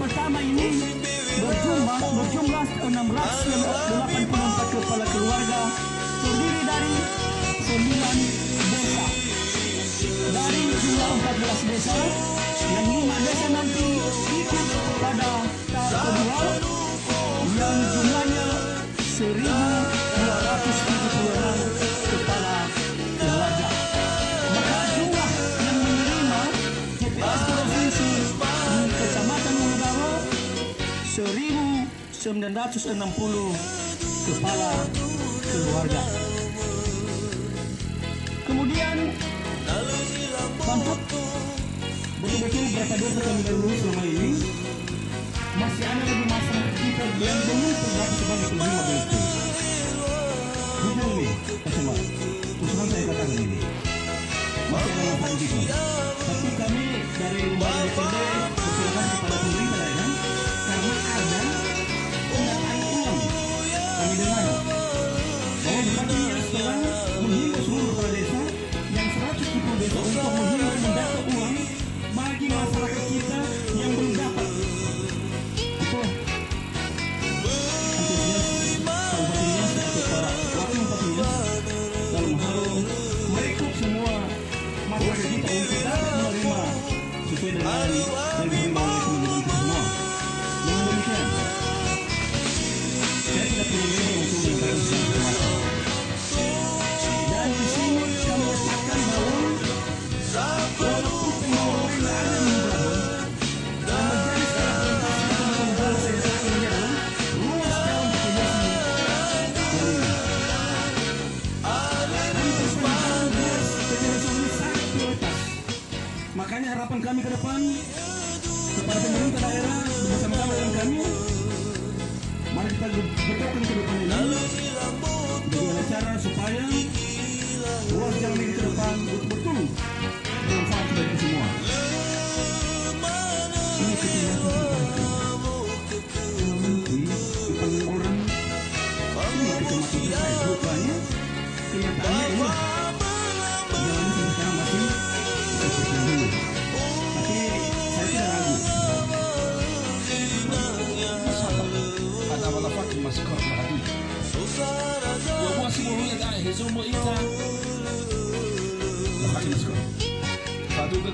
pertama ini berjumlah 684 kepala keluarga, terdiri dari 9 desa. Dari jumlah 14 desa, yang 5 desa nanti ikut pada tahap kedua, yang jumlahnya 1.276 kepala keluarga. Maka jumlah yang menerima TPS provinsi di Kecamatan Ulugaro 1.960 kepala keluarga. Kemudian untuk betul-betul berapa desa kami lalui selama ini, masih ada lagi masyarakat kita yang belum terdaftar sebagai penerima BLT. Bukan ini, Pak, usulan saya katakan ini masih ada masyarakat kita. Tapi kami dari lembaga DPD berterima kepada pemerintah daerah karena ada pendataan uang. Kami dengar bahwa bupatinya setelah menghimbau seluruh kepala desa yang 110 desa untuk menghimbau mendata uang bagi masyarakat kita yang belum dapat. Itu antusias kabupatennya atau para wakil bupatinya dalam hal merekrut semua masyarakat kita untuk dapat menerima sesuai dengan yang diterima oleh teman-teman kita semua. Dengan demikian, saya tidak perlu lagi untuk menyampaikan sesuatu. Dan di sini kami katakan bahwa walaupun pembangunan ada di Ulugaro, yang menjadi sekarang tentang saya saat ini adalah ruas jalan populasi ini. Dan persoalan ruas populasi ini sangat prioritas. Makanya harapan kami ke depan kepada pemerintah daerah bersama-sama dengan kami, mari kita betulkan ke depan ini bagaimana cara supaya ruas jalan ini ke depan betul-betul bermanfaat bagi kita semua. Ini ketinggalan dipanggil orang ini kecamatan terkait rupanya kenyataannya ini jalannya sampai sekarang masih seperti dulu. Tapi saya tidak ragu. Ada walafat maskor lagi. Wa simulunya dah hezumo ita. Lafat maskor. Padu ke